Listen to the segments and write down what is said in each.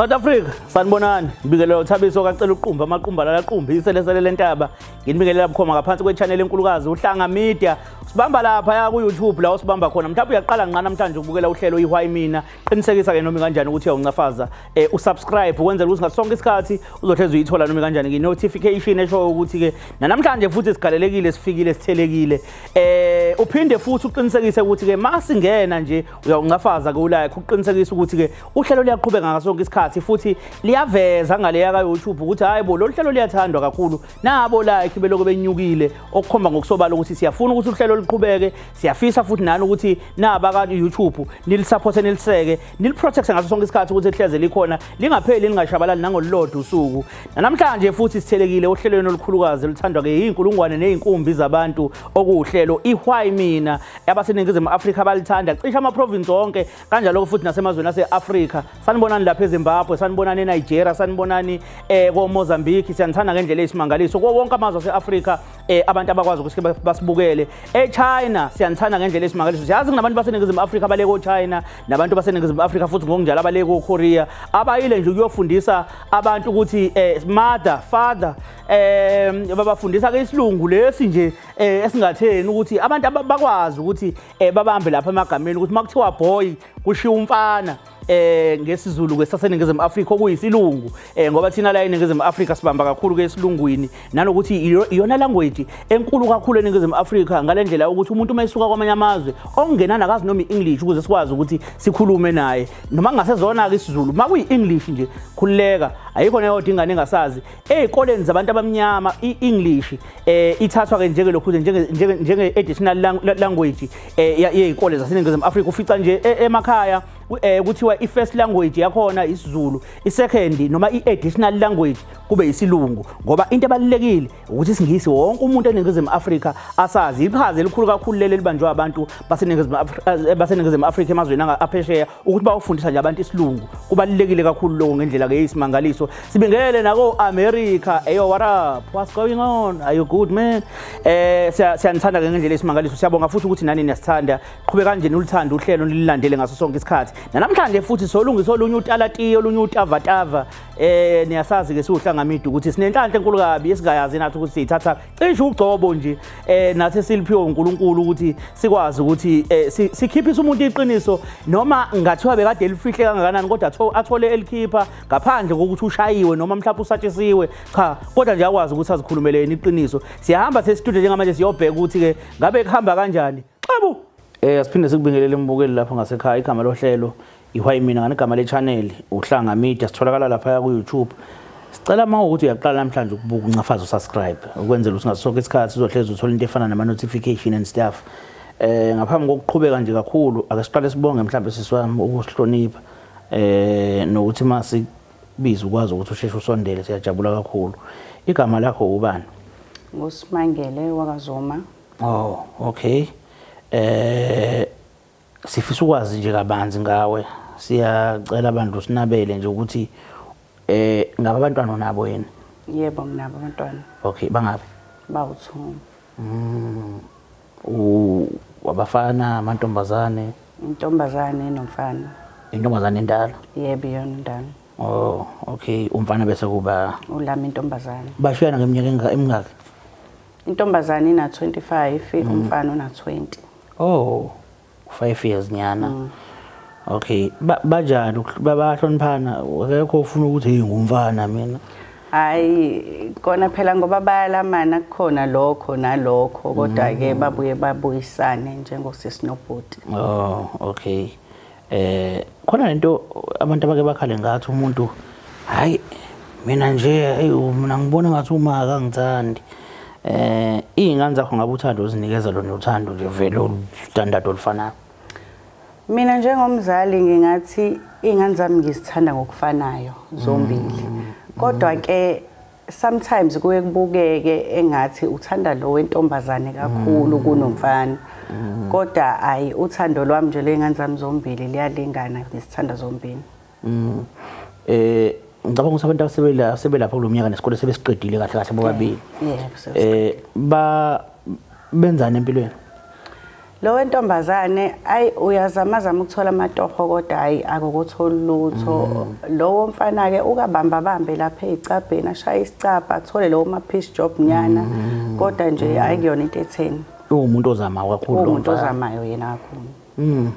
South Africa sanibonani ngibikelela uThabiso kacela uqumba amaqumba lalaqumba iselesele lentaba nginibikelela bukhoma ngaphansi kwechannel enkulukazi uhlanga media sibamba lapha ya ku YouTube la usibamba khona mhlawumbe uyaqala ngqa namhlanje ukubukela uhlelo iHway Mina qinisekisa ke noma kanjani ukuthi uyawuncafaza usubscribe ukwenzela ukuthi ngasonke isikhathi uzohleze uyithola noma kanjani ke notification esho ukuthi ke namhlanje futhi sigalelekile sifikile sithelekile uphinde futhi uqinisekise ukuthi ke masingena nje uyawuncafaza ke ulike uqinisekisa ukuthi ke uhlelo liyaqhubeka ngasonke isikhathi futhi liyaveza ngale ya YouTube ukuthi hayibo lo hlelo liyathandwa kakhulu nabo like beloko benyukile okukhomba ngokusobala ukuthi siyafuna ukuthi uhlelo liqhubeke siyafisa futhi nani ukuthi naba ka YouTube nilisupport niliseke niliprotect ngaso sonke isikhathi ukuthi lihleze likhona lingapheli lingashabalali nangolodwa usuku namhlanje futhi sithelekile ohlelweni olukhulukazi lithandwa ke inkulungwane nezinkumbi zabantu okuhlelo iHway Mina yabaseningizimu Afrika balithanda cisha ama province onke kanjalo futhi nasemazweni aseAfrika sanibonani lapha eZimbabwe sanibonani eNigeria sanibonani ko Mozambique siyanthanda ngendlela esimangaliso ko wonke amazwe aseAfrika abantu abakwazi ukuthi basibukele eChina siyanthanda ngendlela esimangaliso siyazi kunabantu baseningizimu Afrika abaleko China nabantu baseningizimu Afrika futhi ngokunjalo abaleko Korea abayile nje ukuyofundisa abantu ukuthi mother father babafundisa ke isilungu lesi nje esingatheni ukuthi abantu bakwazi ukuthi babambe lapha emagameni ukuthi makuthiwa boy kushiya umfana ngesizulu kwesaseningizimu Afrika okuyisilungu ngoba thina la eningizimu Afrika sibamba kakhulu ke esilungwini nanokuthi iyona language enkulu kakhulu eningizimu Afrika ngalendlela ukuthi umuntu mayisuka kwamanye amazwe ongenana akazi noma iEnglish ukuze sikwazi ukuthi sikhulume naye noma ngasezona ke isiZulu makuyi English nje khulileka ayikho nayo ingane engasazi ezikoleni zabantu abamnyama iEnglish ithathwa ke njengelokhu njenge additional language yezikole zaseningizimu Afrika ufica nje emakhaya kuthiwa i-first language yakhona isiZulu i-second noma i-additional language kube isilungu ngoba into ebalekile ukuthi isingisi wonke umuntu eningizimu Afrika asazi iqhaza elikhulu kakhulu leli libanjwa abantu baseningizimu Afrika emazweni angaphesheya ukuthi bawufundisa nje abantu isilungu kubalekile kakhulu lokho ngendlela ke yesimangaliso sibingelele nako America eyo what up what's going on are you good man siyanthanda ke ngendlela yesimangaliso siyabonga futhi ukuthi nani niyasithanda qhubeka kanjeni ulithanda uhlelo nililandele ngaso sonke isikhathi namhlanje futhi solungisa olunye utalatiyo olunye utavatava niyasazi ke siuhlanga media ukuthi sinenhlanhla enkulu kabi esingayazi nathi ukuthi sithatha cishe ugcobo nje nathi siliphiwe uNkulunkulu ukuthi sikwazi ukuthi sikhiphisa umuntu iqiniso noma ngathiwa bekade elifihle kangakanani kodwa athole elikhipha ngaphandle kokuthi ushayiwe noma mhlawumbe usatshisiwe cha kodwa nje akwazi ukuthi azikhulumeleni iqiniso siyahamba sestudio njengamanje siyobheka ukuthi ke ngabe kuhamba kanjani xabu asiphinde sikubingelele imbukeli lapha ngasekhaya igama lohlelo iHway Mina nganegama le channel uhlanga media sitholakala lapha ku YouTube sicela mawukuthi uyaqala namhlanje ukubuka uncafaza usubscribe ukwenzela ukuthi ngasonke isikhathi sizohleza uthola into efana nama notification and stuff ngaphambi kokuqhubeka nje kakhulu ake siqale sibonge mhlawumbe siswami ukusihlonipha nokuthi masibiza ukwazi ukuthi usheshe usondele siyajabula kakhulu igama lakho ubani nguSimangele wakwaZuma oh okay sifisa ukwazi nje kabanzi ngawe siyacela abantu sinabele nje ukuthi ngaba abantwana nabo yena yebo nginabo abantwana okay bangabe bawu2 wabafana amantombazane intombazane nomfana intombazane endala yebo yona endala oh okay umfana bese kuba ulami intombazane bashiyana ngeminyaka emingaki intombazane ina 25 umfana una 20 oh 5 years nyana okay bajani bahloniphana akekho ufuna ukuthi ngumfana mina hayi kona phela ngoba bayalamana kukhona lokho nalokho kodwa ke babuye babuyisane njengosisi nobhuti oh okay khona lento abantu abake bakhale ngathi umuntu hayi mina nje mina ngibona ngathi uma akangithandi ingane zakho ngabe uthando uzinikeza lona uthando nje vele standard olufanayo mina njengomzali ngingathi ingane zami ngizithanda ngokufanayo zombili kodwa ke sometimes kuye kubukeke engathi uthanda lo wentombazane kakhulu kunomfana kodwa ayi uthando lwami nje lengane zami zombili liyalingana ngizithanda zombili ngicabanga ukuthi abantu asebelapha kulo mnyaka nesikole sebesiqedile kahle bobabili yebo benzani empilweni Lo wentombazane ayi uyazama ukuthola amatoho kodwa hayi akukuthola lutho. Lo womfana ke ukabamba bambe lapha ezicabheni ashaya isicabha athole lo ma piece job nyana kodwa nje ayikuyona into etheni. Umuntu ozama kakhulu lo Umuntu ozamayo yena kakhulu.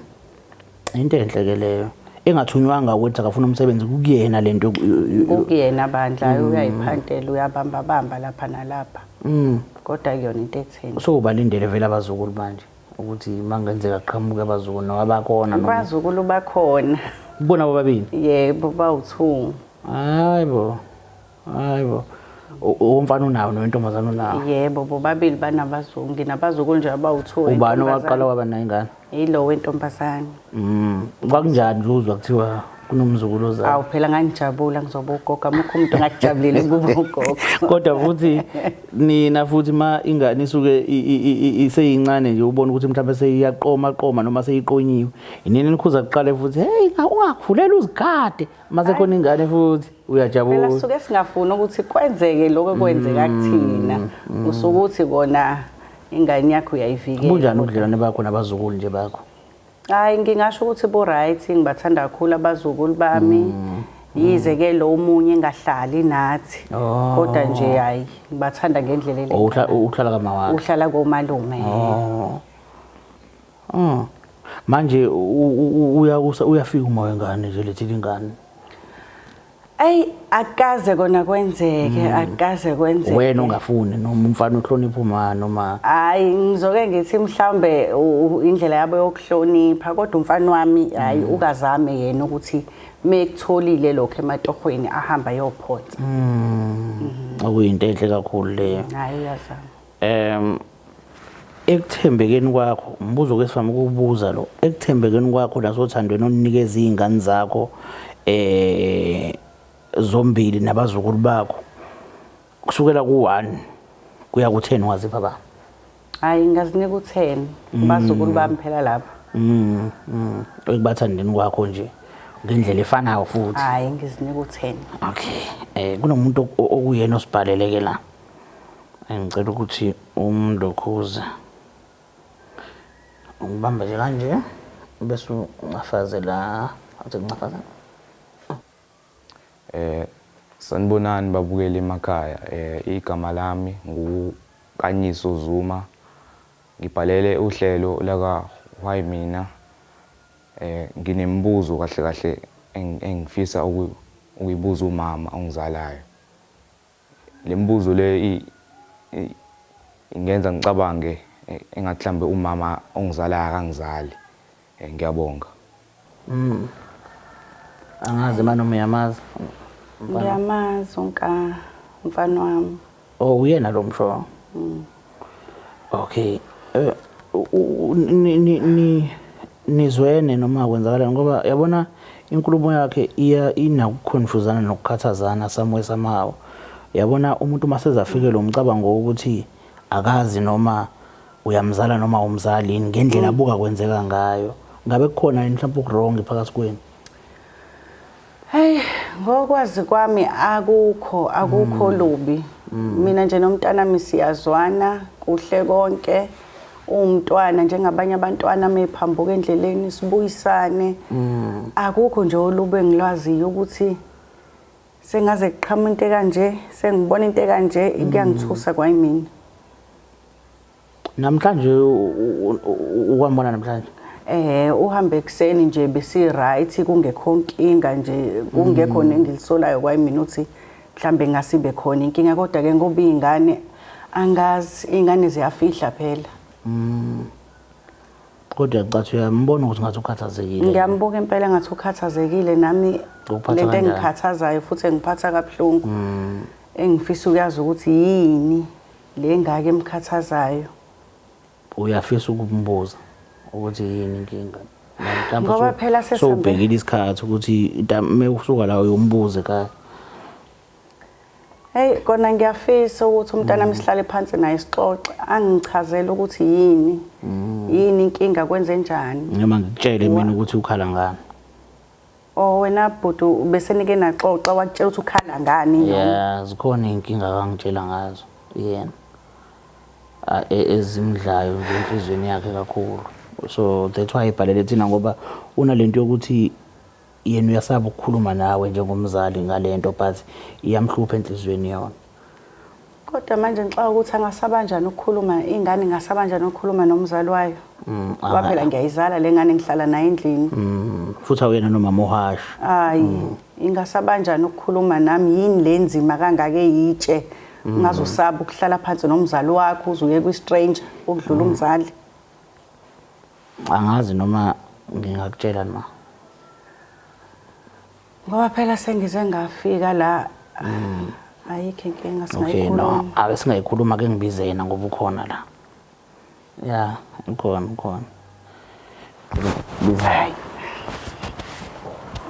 Into enhle ke leyo. Engathunywanga ukuthi akafuna umsebenzi kuyena lento Kuyena bandla uyayiphantela uyabamba lapha nalapha. Kodwa akuyona into etheni. So ubalindele vele abazukulu manje ukuthi mangenzeka aqhamuke abazukulu nabakhona noma abazukulu bakhona. ubona bobabili? Yebo bawu2. Hayibo. Umfana unawo nentombazana unawo? Yebo bobabili banabazukulu nginabazukulu nje abawu2. Ubani waqala waba nayingane? Yilo wentombazane. Kwakunjani nje uzwa kuthiwa kunomzukulu ozayo? Awu phela ngangijabula ngizoba ugogo amukho umuntu ngajabulile ukuba ugogo. Kodwa futhi nina futhi ma ingane isuke iseyincane nje ubona ukuthi mhlawumbe seyiyaqoma noma seyiqonyiwe. Inini nikhuza kuqale futhi hey ungakhulela uzigade mase khona ingane futhi uyajabula. Phela suke singafuna ukuthi kwenzeke lokho kwenzeka kuthina. Usukuthi kona ingane yakho uyayivikela. Kunjani ubudlelwane bakho nabazukulu nje bakho? Hayi ngingasho ukuthi bo right ngibathanda kakhulu abazukulu bami. Yize ke lo munye engahlali nathi. Kodwa nje hayi ngibathanda ngendlela le. Uhlala kama wakhe. Uhlala komalume. Manje uyafika uma wengane nje lethile ingane. Ay akaze kona kwenzeke akaze kwenzeke. Wena ungafuni noma umfana uhlonipha uma noma hayi ngizoke ngithi mhlambe indlela yabo yokuhlonipha kodwa umfana wami hayi ukazame yena ukuthi mekutholile lokho ematohweni ahamba yophonza. Akuyinto enhle kakhulu leyo. Hayi uyazama. Ekuthembekeni kwakho umbuzo ke sifama ukubuza lo ekuthembekeni kwakho nasothandweni onikeza izingane zakho zombili nabazukulu bakho kusukela ku1 kuya ku10 wazipha ba? Hayi ngazinika u10 bazukulu bami phela lapha. Ekubathandeni kwakho nje ngendlela efanayo futhi. Hayi ngizinika u10. Okay. Kunomuntu okuyena osibhaleleke la. Ngicela ukuthi umndokhuza ungibamba nje kanje bese ungafaze la athi ngicafaza. Sanibonani babukeli emakhaya. Igama lami nguKanyiso Zuma. Ngibhalele uhlelo laka Why Mina. Nginembuzo kahle engifisa ukuyibuza umama ongizalayo. Lembuzo le ingenza ngicabange engathi mhlambe umama ongizalayo akangizali. Ngiyabonga. Angazi manje uyamazi. Ngiyamazi umfana wami. Uyena lo msho. Okay. Nizwene noma kwenzakala ngoba yabona inkulumo yakhe inakuconfusana nokukhathazana somewhere somehow. Yabona umuntu masezafike lo mcabango ukuthi akazi noma uyamzala noma umzali ngendlela abuka kwenzeka ngayo. Ngabe kukhona mhlawumbe ukurong phakathi kwenu? Hey ngokwazi kwami akukho lubi. Mina nje nomntana siyazwana kuhle konke. Umntwana njengabanye abantwana mephambuka endleleni sibuyisane. Akukho nje olubi engilwaziyo ukuthi sengaze kuqhamuka into kanje sengibona into kanje ikuyangithusa kwayimina. Namhlanje ukwambona namhlanje? Uhambe ekseni nje besi right kungekho inkinga nje kungekho nengilisolayo kwayimina uthi mhlambe ngasibe khona inkinga kodwa ke ngoba izingane angazi izingane ziyafihla phela. Kodwa ngicathi uyambona ukuthi ngathi ukhathazekile. Ngiyambuka impela ngathi ukhathazekile nami lento engikhathazayo futhi engiphatha kabuhlungu. Engifisa ukuyazi ukuthi yini le ngake emkhathazayo. Uyafisa ukumbuza ukuthi yini inkinga? Ngoba phela sobhekile isikhathi ukuthi mekusuka la uyombuze ka. Hey kona ngiyafisa ukuthi umntana wami sihlale phansi naye sixoxe angichazele ukuthi yini inkinga kwenze njani. Noma ngikutshele mina ukuthi ukhala ngani. Wena bhuti bese nike naxoxa wakutshela ukuthi ukhala ngani? Yeah zikhona inkinga akangitshela ngazo yena. ezimdlayo enhlizweni yakhe kakhulu. So that's why ibhalele thina ngoba unalento yokuthi yena uyasaba ukukhuluma nawe njengomzali ngalento but iyamhlupha enhlizweni yona. Kodwa manje ngixaka ukuthi angasaba kanjani ukukhuluma ingane ingasaba kanjani ukukhuluma nomzali wayo. Ngoba phela ngiyayizala lengane ngihlala nayo endlini. Futhi awuyena nomama ohashi. Hayi, ingasaba kanjani ukukhuluma nami yini lenzima kangake yitshe. Ungazosaba ukuhlala phansi nomzali wakho uzuye kwi stranger ukudlula umzali. Angazi noma ngingakutshela noma. Ngoba phela sengize ngafika la ayikho inkinga singayikhuluma. Okay, no. Ake singayikhuluma ke ngibize yena ngoba ukhona la. Yeah, ukhona. Hayi.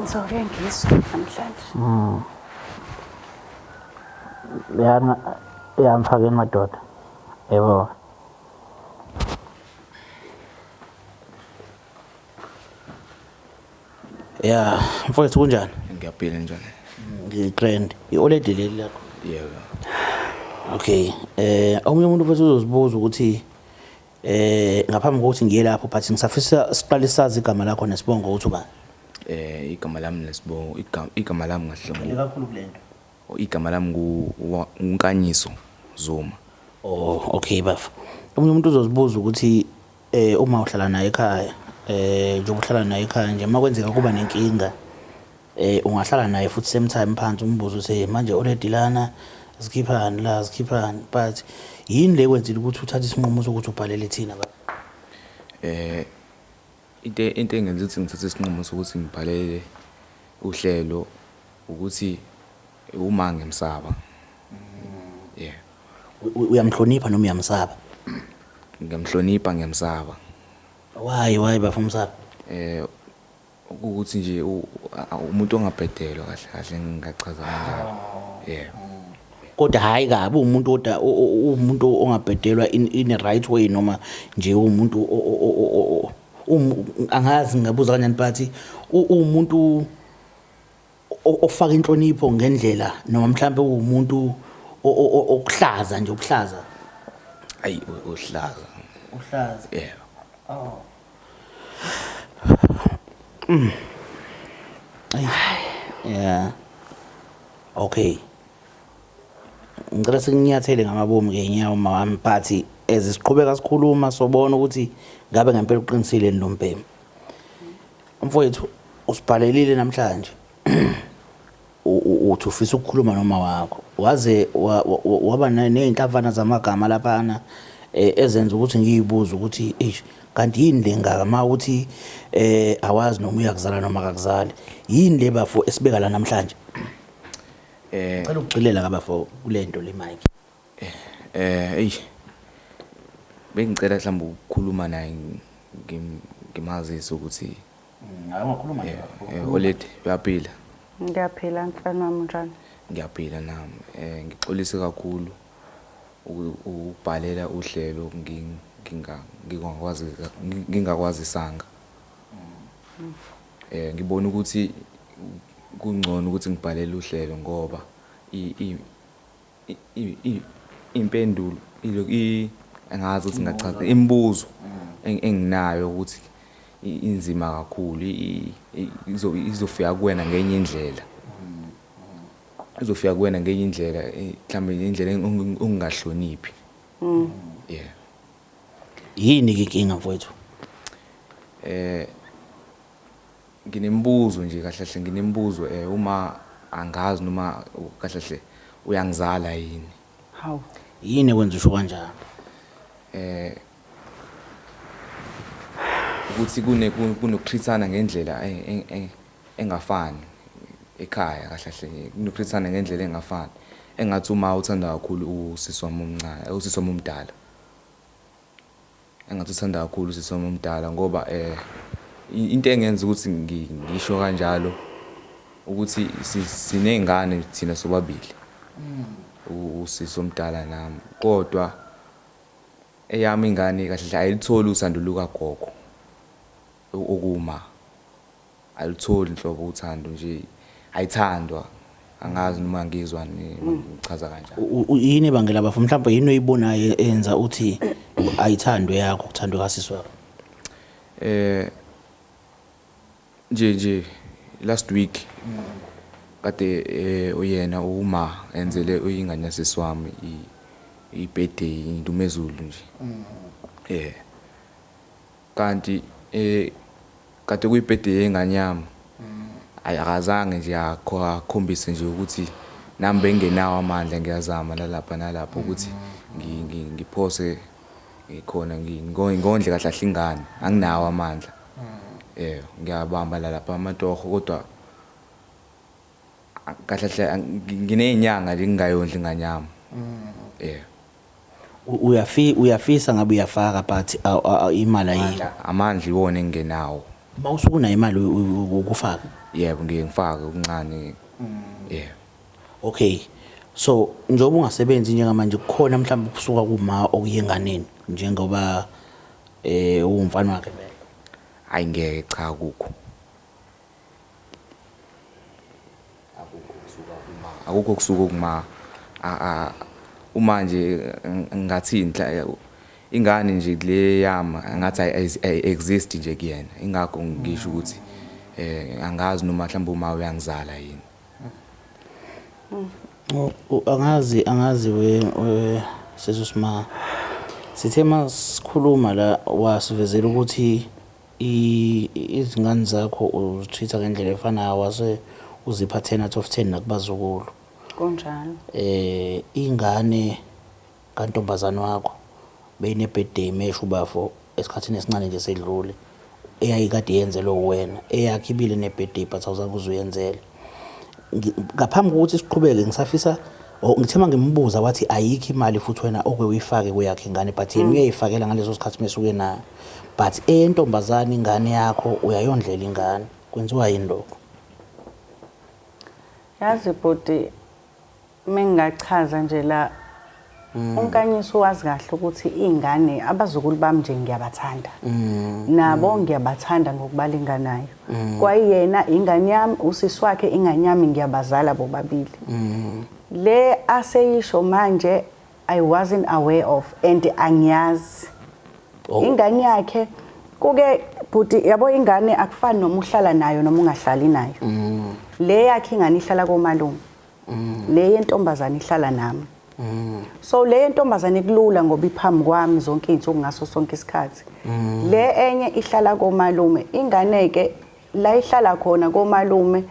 Ngizoke ngizwe namhlanje. Ya mfakeni madoda. Yebo. Yeah, mfowethu kunjani? Ngiyaphila njani? Ngigrand. I-oledi leli lakho. Yebo. Okay. Omunye umuntu futhi uzozibuza ukuthi ngaphambi kokuthi ngiye lapho but ngisafisa siqale sazi igama lakho nesibongo ukuthi ubani. Igama lami nesibongo, igama lami ngahlongo. Kakhulu kulento. Igama lami nguNkanyiso Zuma. Oh, okay bafu. Omunye umuntu uzozibuza ukuthi uma uhlala naye ekhaya, njengoba uhlala naye ekhaya nje makwenzeka kuba nenkinga, ungahlala naye futhi same time phansi umbuzo ukuthi manje already lana sikhiphani la sikhiphani but yini le kwenzile ukuthi uthathe isinqumo sokuthi ubhalele thina ba? Into engenza ukuthi ngithathe isinqumo sokuthi ngibhalele uhlelo ukuthi uma ngimsaba. Yeah. Uyamhlonipha noma uyamsaba? Ngiyamhlonipha ngiyamsaba. Why bafumsaba? Ukuthi nje umuntu ongabhedelwa kahle ngingachaza kanjalo. Yeah. Kodwa hayi kabi umuntu ongabhedelwa in a right way noma nje umuntu angazi ngabuza kanjani but umuntu ofaka inhlonipho ngendlela noma mhlambe umuntu okuhlaza nje ubuhlaza. Ayi uhlaza. Uhlaza. Yeah. Oh. Yeah. Okay. Ngicela singinyathele ngamabomu ngenyawo mama but ezisiqhubeka sikhuluma sobona ukuthi ngabe ngempela uqinisile nompembe. Mfowethu usibhalelile namhlanje. Uthi ufisa ukukhuluma noma wakho. Waze waba nezinhlavana zamagama laphana ezenza ukuthi ngiyibuza ukuthi kanti yini lengaka ma uthi awazi noma uyakuzala noma akakuzali. Yini le bafo esibeka la namhlanje? Ngicela ukucilela kabafo kulento le mic. Bengicela mhlawumbe ukukhuluma naye ngimazisa ukuthi Hayi ungakhuluma nje. Oledi uyaphila. Ngiyaphila mfana wami njani? Ngiyaphila nami. Ngixolise kakhulu ukubhalela uhlelo ngingakwazisanga. Ngibona ukuthi kungcono ukuthi ngibhalele uhlelo ngoba impendulo angazi ukuthi ngachaza imibuzo enginayo ukuthi inzima kakhulu izofika kuwena ngenye indlela. Izofika kuwena ngenye indlela mhlambe indlela ongahloniphi. Yeah. Yini inkinga mfowethu? Nginemibuzo nje kahle nginemibuzo uma angazi noma kahle uyangizala yini. Hawu. Yini kwenza usho kanjani? Ukuthi kunokutrithana ngendlela engafani ekhaya kahle kunokutrithana ngendlela engafani engathi uma uthanda kakhulu usisi wami omncane usisi wami omdala. Engathi uthanda kakhulu usisi wami omdala ngoba into engenza ukuthi ngisho kanjalo ukuthi sinezingane thina sobabili. Usisi omdala nami kodwa eyami ingane kahle ayilitholi usando lukagogo okuma alitholi inhlobo uthando nje ayithandwa angazi noma ngizwa ngichaza kanjani. Yini ibangela bafo mhlawumbe yini oyibonayo enza uthi ayithandwe yakho kuthandwe kasisi wakho? Nje last week kade uyena uma enzele uyingane yasisi wami i-birthday indumezulu nje. Kanti kade kuyi-birthday yengane yami akazange nje akhombise nje ukuthi nami bengenawo amandla ngiyazama nalapha ukuthi ngiphose ngikhona ngondle kahle ingane anginawo amandla. Ngiyabamba lapha amatoho kodwa kahle nginezinyanga nje ngingayondli ingane yami. Uyafisa ngabe uyafaka but imali ayikho. Amandla iwona engenawo. Mawusukuna imali ukufaka? Yebo ngeke ngifake okuncane. Okay. So njengoba ungasebenzi njengamanje kukhona mhlawumbe kusuka kuma okuyenganeni njengoba umfana wakhe vele. Hayi ngeke cha akukho. Akukho kusuka kuma uma nje ngathi inhla ingane nje le yama ngathi ay exist nje kuyena ingakho ngisho ukuthi angazi noma mhlawumbe uma uyangizala yini. Angazi we sesusima sithe masikhuluma la wasivezela ukuthi izingane zakho uzitreat ngendlela efanayo wase uzipha 10 out of 10 nakubazukulu. Kunjalo. Ingane kantombazana wakho beyine birthday meshu bafo esikhathini esincane nje sedlule eyayikade yenzelwe wena eyakhibile ne birthday but awuzange uzuyenzele. Ngaphambi kokuthi siqhubeke ngisafisa ngithema ngimbuza wathi ayikho imali futhi wena okweyifake kuyakhe ingane but yena uyayifakela ngaleso sikhathi mesuke nayo but entombazana ingane yakho uyayondlela ingane kwenziwa yini lokho? Yazi bhuti mengachaza nje la unkanyiso wazi kahle ukuthi izingane abazukulu bami nje ngiyabathanda. Nabo ngiyabathanda ngokubalinganayo. Kwayena ingane yami usisi wakhe ingane yami ngiyabazala bobabili. Le aseyisho manje I wasn't aware of and angiyazi. Ingane yakhe kuke bhuti yabo ingane akufani noma uhlala nayo noma ungahlali nayo. Le yakhe ingane ihlala komalume. Le yentombazana ihlala nami. So le yentombazana ikulula ngoba iphambi kwami zonke izinto ngaso sonke isikhathi. Le enye ihlala komalume ingane ke la ihlala khona komalume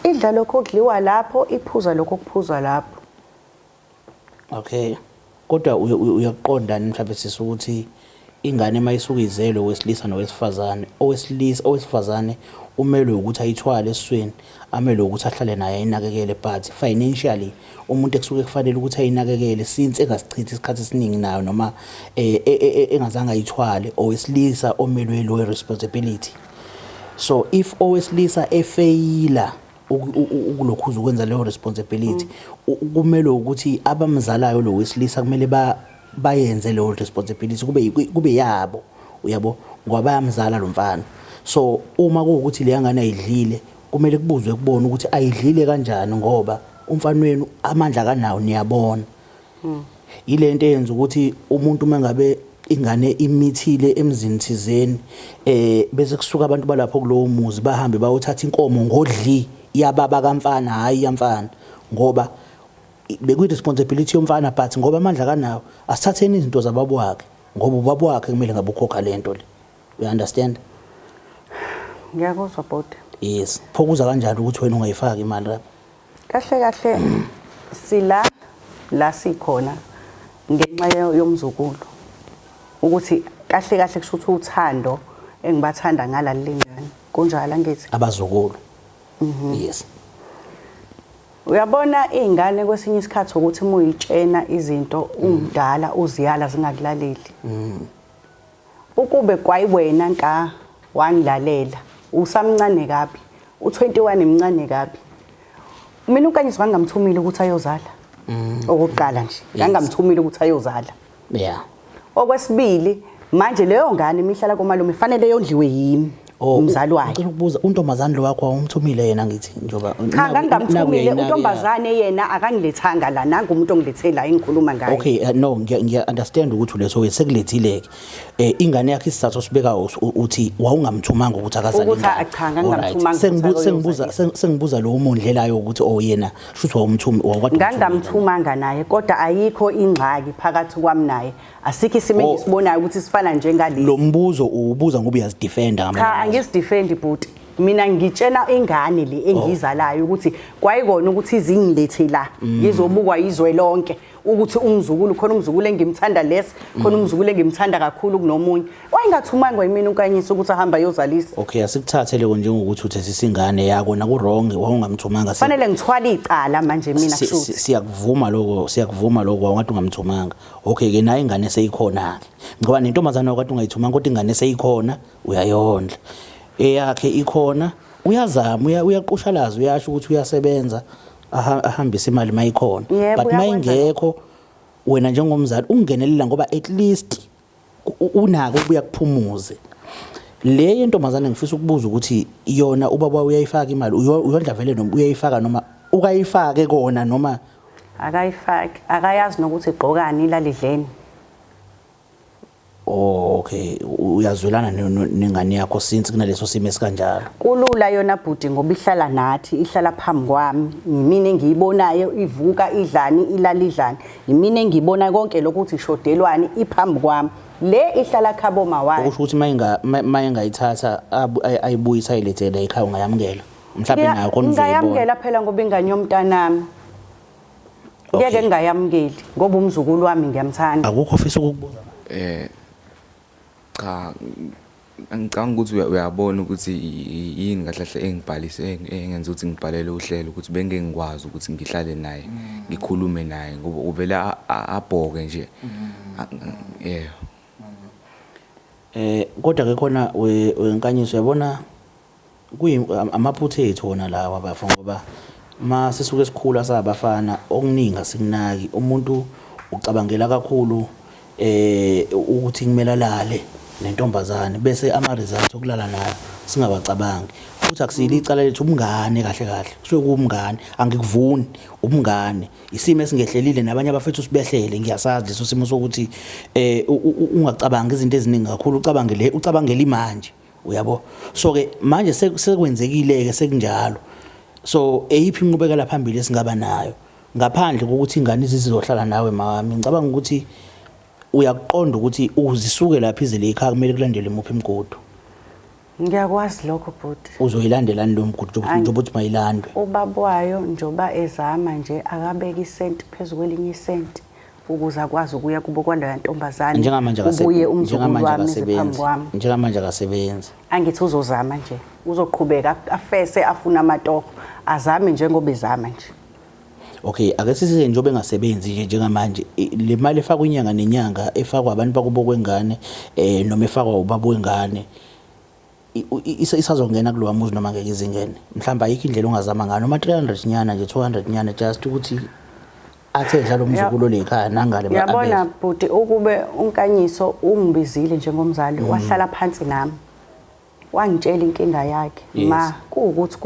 idla lokho kudliwa lapho iphuza lokho kuphuzwa lapho. Okay. Kodwa uyaqonda mhlawumbe sisukuthi ingane mayisuka izelwe wesilisa nowesifazane owesifazane umelwe ukuthi ayithwale esweni amele ukuthi ahlale naye ayinakekele but financially umuntu ekusuke kufanele ukuthi ayinakekele since engasichithi isikhathi esiningi nayo noma engazange ayithwale owesilisa omelwe lo responsibility. So if owesilisa efeyila ukulokhuza ukwenza leyo responsibility kumele ukuthi abamzalayo lo wesilisa kumele bayenze leyo responsibility kube yabo uyabo ngoba bayamzala lo mfana. So uma kuukuthi le ngane ayidlile kumele kubuzwe kubona ukuthi ayidlile kanjani ngoba umfana wenu amandla kanawo niyabona. Ilento eyenza ukuthi umuntu mengabe ingane imithile emzini thizeni bese kusuka abantu balapho kulowo muzi bahambe bayothatha inkomo ngodli yababa kamfana hayi yamfana ngoba bekuyi responsibility yomfana but ngoba amandla kanawo asithatheni izinto zababo wakhe ngoba ubaba wakhe kumele ngabe ukhokha lento le. You understand? Ngiyakuzwa bhuti. Yes. Phokuza kanjani ukuthi wena ungayifaki imali lapha? Kahle la sikhona ngenxa yomzukulu ukuthi kahle kusho ukuthi uthando engibathanda ngalalingane kunjalo ngithi abazukulu. Yes. Uyabona izingane kwesinye isikhathi ukuthi uma uyitshena izinto umdala uziyala zingakulaleli. Ukube kwayiwena nka wangilalela usamncane kabi u21 emncane kabi. Mina unkanyiswa ngamthumile ukuthi ayozala. Okokuqala nje ngamthumile ukuthi ayozala. Yeah. Okwesibili manje leyo ngane imihlala komalume ifanele yondliwe yimi umzali wakhe. Ngicela ukubuza untombazane lo wakho awumthumile yena ngithi njoba. Cha ngangamthumile untombazane yena akangilethanga la nanga umuntu ongilethela la engikhuluma ngayo. Okay, no ngiya understand ukuthi uletho ke sekulethile ke. Ingane yakhe isizathu sibeka uthi wawungamthumanga ukuthi akazale. Ukuthi cha ngangamthumanga. Sengibuza lo umondlelayo ukuthi yena shuthi wawumthumi wakwathi. Ngangamthumanga naye kodwa ayikho ingxaki phakathi kwami naye. Asikho isimo engisibonayo ukuthi sifana njengalesi. Lo mbuzo ubuza ngoba uyazidefenda ngamanye. Cha angizidefendi but mina ngitshela ingane le engizalayo ukuthi kwayikona ukuthi izingilethe la ngizobukwa izwe lonke ukuthi umzukulu khona umzukulu engimthanda lesi khona umzukulu engimthanda kakhulu kunomunye wayingathumanga yimina unkanyisa ukuthi ahamba yozalisa. Okay asikuthathele njengokuthi uthe sisingane yako na ku wrong wawungamthumanga. Fanele ngithwala icala manje mina kushuthi siyakuvuma lokho awungathi ungamthumanga. Okay ke naye ingane seyikhona ke ngoba nentombazana okade ungayithumanga kodwa ingane seyikhona uyayondla eyakhe ikhona uyazama uyaqhushalaza uyasho ukuthi uyasebenza ahambisa imali mayikhona but mayingekho wena njengomzali ungenelela ngoba at least unako ubuya kuphumuze le yentombazane ngifisa ukubuza ukuthi yona ubaba uyayifaka imali uyondla vele noma uyayifaka noma ukayifake kona noma akayifaki akayazi nokuthi igqokani ilalidleni. Okay uyazwelana nengane yakho since kunaleso simo esikanjalo. Kulula yona bhuti ngoba ihlala nathi ihlala phambi kwami yimina engiyibonayo ivuka idlani ilalidlani yimina engibona konke lokho ukuthi ishodelwani iphambi kwami le ihlala khabo mawayo. Okusho ukuthi mayengayithatha ayibuyisa ayilethele ekhaya ungayamukela mhlawumbe nayo khona uzobona. Ngiyamukela phela ngoba ingane yomntanami. Ngeke ngingayamukeli ngoba umzukulu wami ngiyamthanda. Akukho ofisa ukukubuza. Cha ngicanga ukuthi uyabona ukuthi yini kahle kahle engibhalise engenza ukuthi ngibhalele uhlelo ukuthi bengeke ngikwazi ukuthi ngihlale naye ngikhulume naye ngoba uvele abhoke nje. Kodwa ke khona wenkanyiso yabona amaphutha ethu wona lawa bafa ngoba ma sisuke esikhula sabafana okuningi sikunaki umuntu ucabangela kakhulu ukuthi kumele alale nentombazane bese ama results okulala nayo singabacabangi futhi akusile icala lethu umngane kahle kahle kusuke kuumngane angikuvuni umngane isimo esingehlelile nabanye abafethu sibehlele ngiyasazi leso simo sokuthi ungacabanga izinto eziningi kakhulu ucabangela imanje uyabo so ke manje sekwenzekile ke sekunjalo so eyiphi inqubekela phambili esingaba nayo ngaphandle kokuthi ingane izizohlala nawe mama ngicabanga ukuthi uyaqonda ukuthi uzisuke lapha izele ekhaya kumele kulandele imuphi imigudu. Ngiyakwazi lokho bhuti. Uzoyilandelani lo migudu njengoba uthi mayilandwe? Ubaba wayo njoba ezama nje akabeka isenti phezulu kwelinye isenti ukuze akwazi ukuya kubo kwanda yantombazane njengamanje ubuye umzukulu wami phambi kwami. Njengamanje akasebenzi. Angithi uzozama nje uzoqhubeka afese afuna amatoho azame njengoba ezama nje. Okay ake size njobe engasebenzi nje njengamanje le mali efakwa inyanga nenyanga efakwa abantu bakubo kwengane noma efakwa ubaba wengane isazongena kulowa muzi noma ngeke izingene mhlamba ayikho indlela ongazama ngayo noma 300 nyana nje 200 nyana just ukuthi athe dlala umzukulu lekhaya nangale yabona bhuti ukube unkanyiso ungibizile njengomzali wahlala phansi nami wangitshela inkinga yakhe ma kuukuthi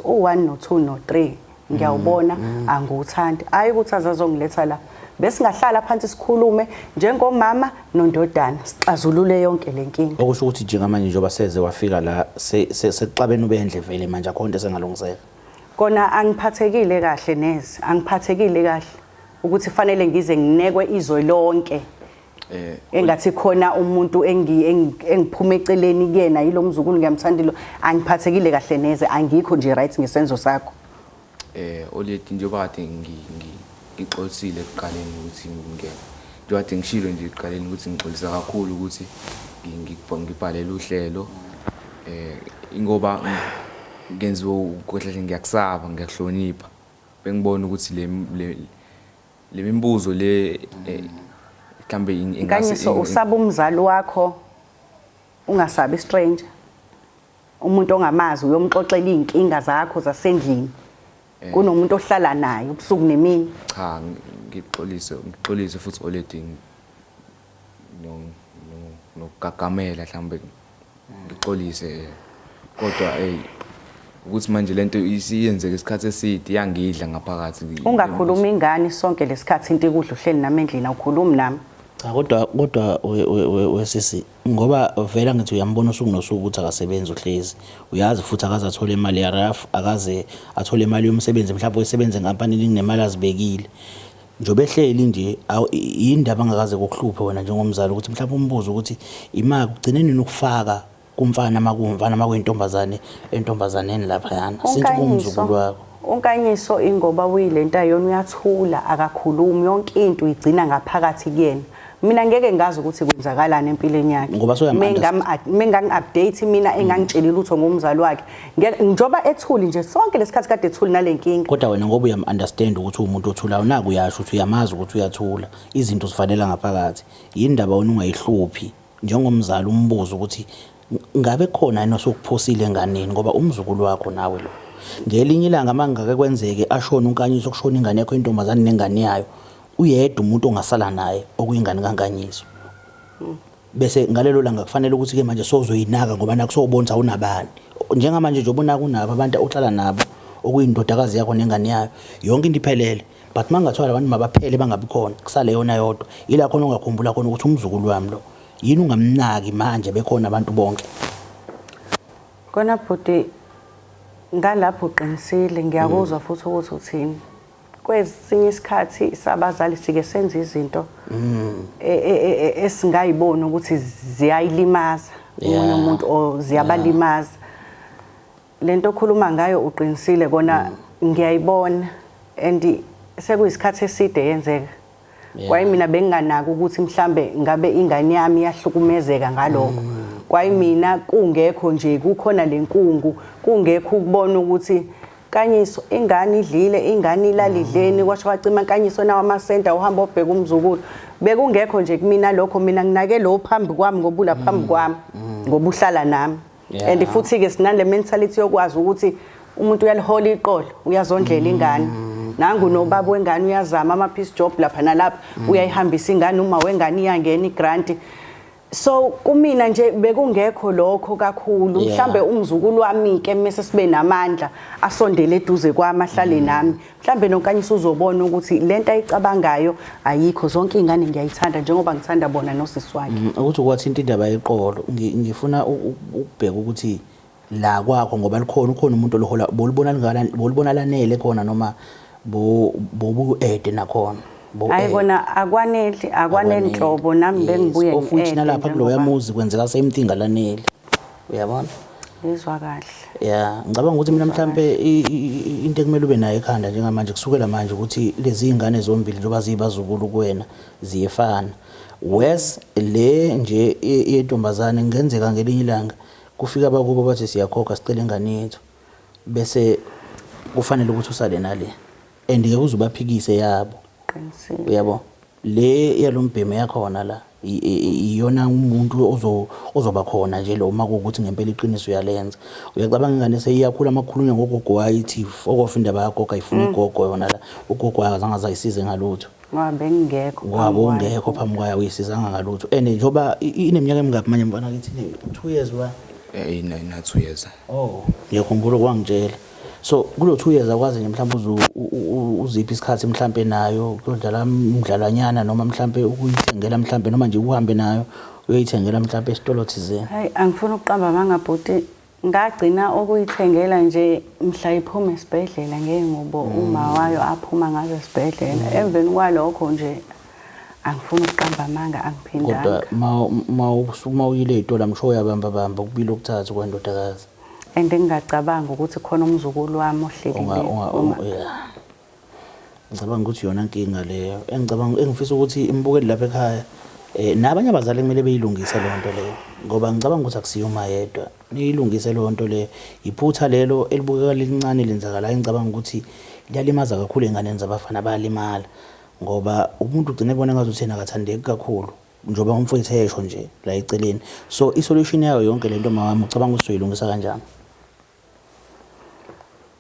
u1 no2 no3 ngiyawubona angiwuthandi hayi ukuthi azazongiletha la bese ngahlala phansi sikhulume njengomama nondodana sixazulule yonke lenkinga. Okusho ukuthi njengamanje njoba seze wafika la sekuxabene ubendle vele manje akho into esengalungiseka. Kona angiphathekile kahle neze angiphathekile kahle ukuthi fanele ngize nginekwe izwe lonke engathi khona umuntu engiphuma eceleni kuyena yilo mzukulu ngiyamthandilo angiphathekile kahle neze angikho nje right ngesenzo sakho. Olethi njengoba kade ngixolisile ekuqaleni ukuthi ngingene njengoba kade ngishilo nje ekuqaleni ukuthi ngixolisa kakhulu ukuthi ngibhalele uhlelo ingoba ngenziwe ukhohle ngiyakusaba ngiyakuhlonipha bengibona ukuthi le mibuzo le mhlambe ingase usaba umzali wakho ungasabi stranger umuntu ongamazi uyomxoxela inkinga zakho zasendlini kunomuntu ohlala naye ubusuku nemini. Cha ngixolise futhi olethi nokugagamela mhlambe ngixolise kodwa ukuthi manje lento isiyenzeke isikhathi eside yangidla ngaphakathi. Ungakhuluma ingane sonke lesikhathi into ikudla uhleli nami endlini awukhulumi nami. Cha kodwa wesisi ngoba vela ngithi uyambona usuku nosuku ukuthi akasebenzi uhlezi. Uyazi futhi akaze athole imali ya RAF, akaze athole imali yomsebenzi mhlawumbe usebenze enkampanini kunemali azibekile. Njobe ehleli nje indaba angakaze kokuhluphe wena njengomzali ukuthi mhlawumbe umbuzo ukuthi imali ugcineni nokufaka kumfana makumfana makuyintombazane entombazaneni lapha yana since kumzukulu wakho. Unkanyiso ingoba uyilento ayona uyathula akakhulumi yonke into uyigcina ngaphakathi kuyena. Mina ngeke ngazi ukuthi kwenzakalani empilweni yakhe. Ngoba mengangi-update mina engangitshelile utho ngomzali wakhe. Njoba ethuli nje sonke lesikhathi kade ethuli nalenkinga. Kodwa wena ngoba uyam-understand ukuthi umuntu othulayo naku uyasho ukuthi uyamazi ukuthi uyathula izinto zifanele ngaphakathi. Yindaba wena ungayihluphi njengomzali umbuzo ukuthi ngabe khona yena osokuphosile enganeni ngoba umzukulu wakho nawe lo. Ngelinye ilanga mangake kwenzeke ashona uNkanyiso kushona ingane yakho intombazane nengane yayo uyedwa umuntu ongasala naye okuyingane kaNkanyiso. Bese ngalelo langa kufanele ukuthi ke manje sozoyinaka ngoba nakusobonza unabani. Njengamanje nje ubona kunabo abantu ohlala nabo okuyindodakazi yakho nengane yayo yonke into iphelele. But mangathola abantu mabaphele bangabi khona kusale yona yodwa ila khona ungakhumbula khona ukuthi umzukulu wami lo yini ungamnaki manje bekhona abantu bonke. Kona bhuti ngalapho uqinisile ngiyakuzwa futhi ukuthi uthini. Kwesinye isikhathi sabazali sike senza izinto esingayibona ukuthi ziyayilimaza umunye umuntu o ziyabalimaza. Lento okhuluma ngayo uqinisile kona ngiyayibona and sekuyisikhathi eside yenzeka. Kwaye mina benginganaka ukuthi mhlambe ngabe ingane yami yahlukumezeka ngalokho. Kwaye mina kungekho nje kukhona lenkungu kungekho ukubona ukuthi Kanyiso ingane idlile ingane ilalidleni kwasho kwacima Kanyiso nawo amasenta uhamba obheka umzukulu bekungekho nje kumina lokho mina nginake lo phambi kwami ngobula phambi kwami ngoba uhlala nami and futhi ke sinale mentality yokwazi ukuthi umuntu uyalihola iqolo uyazondlela ingane nangu nobaba wengane uyazama ama piece job lapha nalapha uyayihambisa ingane uma wengane iyangena igrant. So kumina nje bekungekho lokho kakhulu mhlambe umzukulu wami ke mase sibe namandla asondele eduze kwami ahlale nami mhlambe noNkanyiso uzobona ukuthi lento ayicabangayo ayikho zonke ingane ngiyayithanda njengoba ngithanda bona nosisi wakhe. Ukuthi kwathinta indaba yeqolo ngifuna ukubheka ukuthi la kwakho ngoba likhona umuntu olohola bolibona lanele khona noma bobu ede nakhona. Ayibona akwanele inhlobo nami bengibuye ofuthi nalapha kuloya muzi kwenzeka same thing alanele uyabona izwa kahle. Yeah ngicabanga ukuthi mina mhlambe into ekumele ube nayo ekhanda njengamanje kusukela manje ukuthi lezi ingane zombili njoba zibazukulu kuwena ziyefana wes le nje yentombazane ngenzeka ngelinye ilanga kufika abakubo bathi siyakhokha sicela ingane yethu bese kufanele ukuthi usale nale and ke uzubaphikise yabo uyabo le yalombheme yakhona la iyona umuntu ozoba khona nje lo uma ukuthi ngempela iqiniso yalenza uyacabanga ingane seyiyakhula amakhulunywa ngogogo wayithi okofunda bayagoga ifuna igogo yona la ugogo akazange azayisize ngalutho ngoba ungekho phambi kwayo uyisizanga ngalutho and njoba ineminyaka emingaphi manje mbona kithi 2 years wa 2 years. Oh ngiyakhumbula kwangitshela. So kulo 2 years akwazi nje mhlawumbe uziphi isikhathi mhlawumbe nayo kudlala umdlalanyana noma mhlawumbe ukuyithengela mhlawumbe noma nje uhambe nayo uyoyithengela mhlawumbe esitolo thizeni. Hayi angifuni ukuqamba amangabhuti ngagcina ukuyithengela nje mhla iphuma esibhedlela ngengubo uma wayo aphuma ngazo esibhedlela emveni kwalokho nje angifuni ukuqamba amanga angiphindanga. Kodwa ma uyile itola msho yabamba ukubili okuthathu kwendodakazi. And ngingacabanga ukuthi khona umzukulu wami ohlelile. Ngicabanga ukuthi yona inkinga leyo. Engifisa ukuthi imbukeli lapha ekhaya nabanye abazali kumele beyilungise le nto leyo ngoba ngicabanga ukuthi akusiyuma yedwa. Niyilungise le nto leyo. Iphutha lelo elibukeka lincane lenzakala ngicabanga ukuthi liyalimaza kakhulu ingane zabafana bayalimala ngoba umuntu ugcina ebona ngathi uthena akathandeki kakhulu. Njoba umfowethu esho nje la eceleni. So isolution yayo yonke lento mama ucabanga ukuthi uyilungisa kanjani?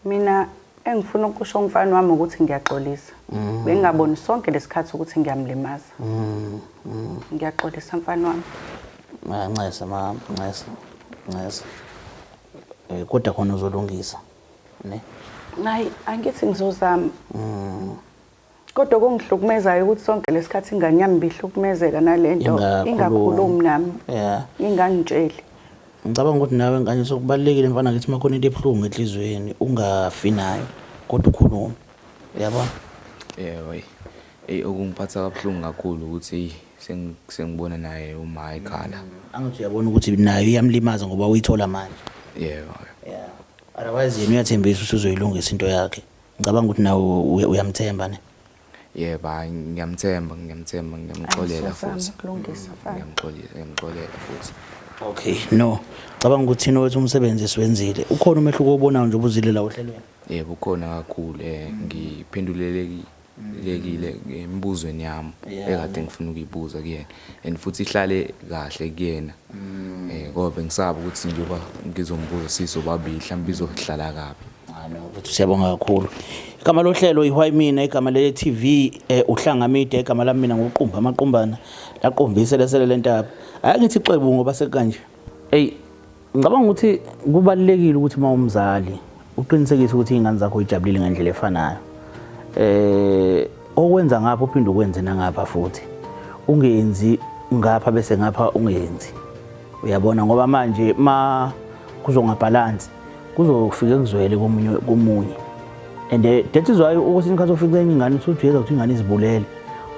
Mina engifuna ukusho umfana wami ukuthi ngiyaxolisa. Bengingaboni sonke lesikhathi ukuthi ngiyamlimaza. Ngiyaxolisa mfana wami. Ncesa mama, ncesa. kodwa khona uzolungisa ne Hayi angithi ngizozama. Kodwa kungihlukumezayo ukuthi sonke lesikhathi ingane yami bihlukumezeka nalento ingakhulumi nami. Yeah. Ingangitsheli. Ngicabanga ukuthi nawe nganje sokubalekile mfana ngithi makhona into ebuhlungu enhlizweni ungafinayo kodwa ukhulume. Uyabona? Okungiphatha kabuhlungu kakhulu ukuthi sengibona naye uma ekhala. Angithi uyabona ukuthi nayo iyamlimaza ngoba uyithola manje. Yebo. Yeah. Otherwise yena uyathembisa ukuthi uzoyilungisa into yakhe. Ngicabanga ukuthi nawe uyamthemba ne. Yebo, ngiyamthemba, ngiyamxolela futhi. Ngiyamxolela futhi. Okay, no. Cabanga ukuthi thina wethu umsebenzi siwenzile. Ukhona umehluko obonayo nje ubuzile la ohlelweni. Yebo, ukhona kakhulu. Ngiphendulelekile emibuzweni yami ekade ngifuna ukuyibuza kuyena. And futhi ihlale kahle kuyena. Ngoba ngisaba ukuthi njengoba ngizombuza sisobabili mhlawumbe izohlala kabi. No, futhi siyabonga kakhulu. Igama lohlelo iHway Mina, igama le TV uhlanga media, igama lami mina ngoqumba amaqombana laqombisa lesele lentaba. Ayangithi ixebu ngoba sekanje. Ngicabanga ukuthi kubalekile ukuthi uma umzali uqinisekise ukuthi izingane zakho ijabulile ngendlela efanayo. Okwenza ngapha uphinde ukwenze nangapha futhi. Ungenzi ngapha bese ngapha ungenzi. Uyabona ngoba manje kuzongabalance kuzofika kuzwele komunye. And that is why ukuthi inkhathi ofika enye ingane uthi uyeza ukuthi ingane izibulele.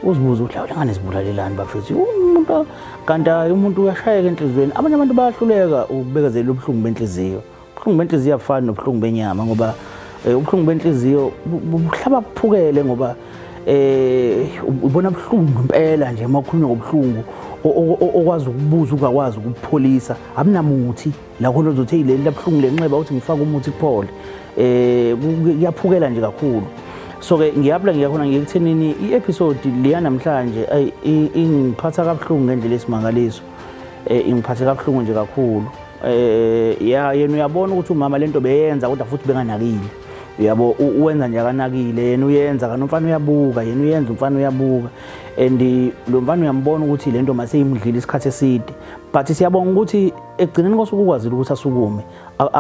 Uzibuza ukuthi ingane izibulelelani bafethu. Umuntu kanti umuntu uyashayeka enhlizweni. Abanye abantu bayahluleka ukubekezela ubuhlungu benhliziyo. Ubuhlungu benhliziyo afana nobuhlungu benyama ngoba ubuhlungu benhliziyo buhlaba buphukele ngoba ubona ubuhlungu impela nje makhulunywa ngobuhlungu okwazi ukubuza ukakwazi ukupholisa abunamuthi la khona uzothi eyileli labuhlungu lenxeba uthi ngifaka umuthi kuphole kuyaphukela nje kakhulu. So ke ngiyabla ngiyakhona ngiyekuthenini i-episode liya namhlanje ingiphatha kabuhlungu ngendlela esimangaliso. Ingiphatha kabuhlungu nje kakhulu. Yena uyabona ukuthi umama lento beyenza kodwa futhi benganakile. Uyabo uwenza nje akanakile yena uyenza kanomfana uyabuka yena uyenza umfana uyabuka and lo mfana uyambona ukuthi lento mase imidlila isikhathi eside but siyabonga ukuthi egcineni kosuku ukwazile ukuthi asukume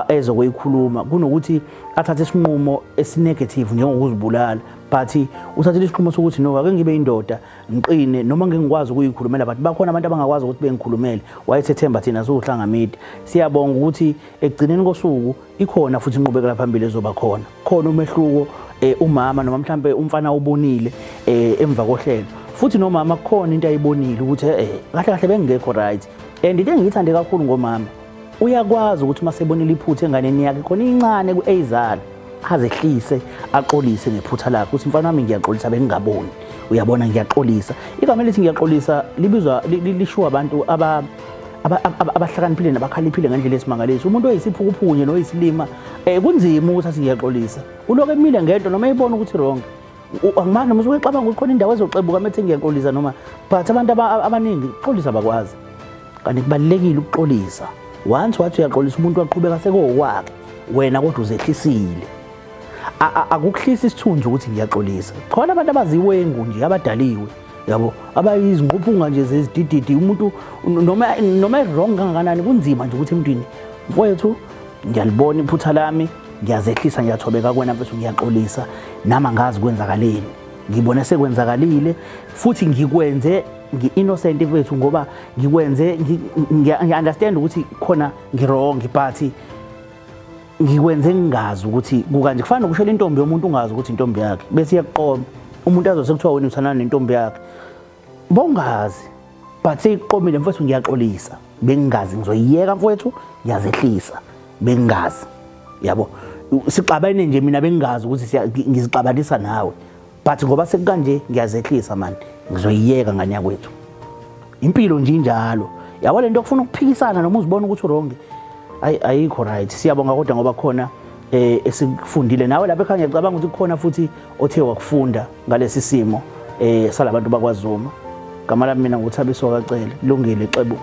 ezokuyikhuluma kunokuthi athathe isinqumo esinegative njengokuzibulala but uthathile isinqumo sokuthi no ake ngibe indoda ngiqine noma ngingikwazi ukuyikhulumela but bakhona abantu abangakwazi ukuthi bengikhulumele wayethemba thina sohlanga media. Siyabonga ukuthi egcineni kosuku ikhona futhi inqubekela phambili ezoba khona umehluko umama noma mhlambe umfana ubonile emva kohlelo futhi nomama khona into ayibonile ukuthi kahle bengekho right and into engiyithande kakhulu ngomama uyakwazi ukuthi masebonile iphutha enganeni yakhe khona incane kuEizala azehlise axolise ngephutha lakhe ukuthi mfana wami ngiyaxolisa bengingaboni uyabona ngiyaxolisa igama elithi ngiyaxolisa libizwa lishuwa abantu abahlakaniphile nabakhaliphile ngendlela esimangaliso. Umuntu oyisiphukuphunya noyisilima kunzima ukuthi asiyaxolisa uloke emile ngento noma eyibona ukuthi wrong angimanga musuke exabanga ukuthi khona indawo ezoxebuka methe ngiyaxolisa noma but abantu abaningi xolisa bakwazi kanti kubalekile ukuxolisa once wathi uyaxolisa umuntu waqhubeka sekokwakhe wena kodwa uzehlisile akukuhlisa isithunzi ukuthi ngiyaxolisa. Khona abantu abaziwengu nje abadaliwe yabo abayizingqophunga nje zezidididi umuntu noma wrong kangakanani kunzima nje ukuthi emntwini mfowethu ngiyalibona iphutha lami ngiyazehlisa ngiyathobeka kwena mfethu ngiyaxolisa nama ngazi kwenzakaleni ngibone sekwenzakalile futhi ngikwenze ngi-innocent mfethu ngoba ngikwenze ngi-understand ukuthi khona ngirong but ngikwenze ngingazi ukuthi kukanje kufanele ukushela intombi yomuntu ungazi ukuthi intombi yakhe bese iyakuqoma umuntu azothi kuthiwa wena uthandana nentombi yakhe bongazi but seyiqomile mfethu ngiyaxolisa bengingazi ngizoyiyeka mfethu ngiyazehlisa bengingazi yabo sixabane nje mina bengingazi ukuthi ngizixabanisa nawe but ngoba sekanje ngiyazehlisa manje ngizoyiyeka nganya kwethu impilo nje injalo yabo lento okufuna ukuphikisana noma uzibona ukuthi wrong ayikho right. Siyabonga kodwa ngoba khona esikufundile nawe lapha ekhaya ngiyacabanga ukuthi kukhona futhi othe wakufunda ngalesi simo salabantu bakwaZuma. Gama lami mina nguThabiso Kacele lungile xebu.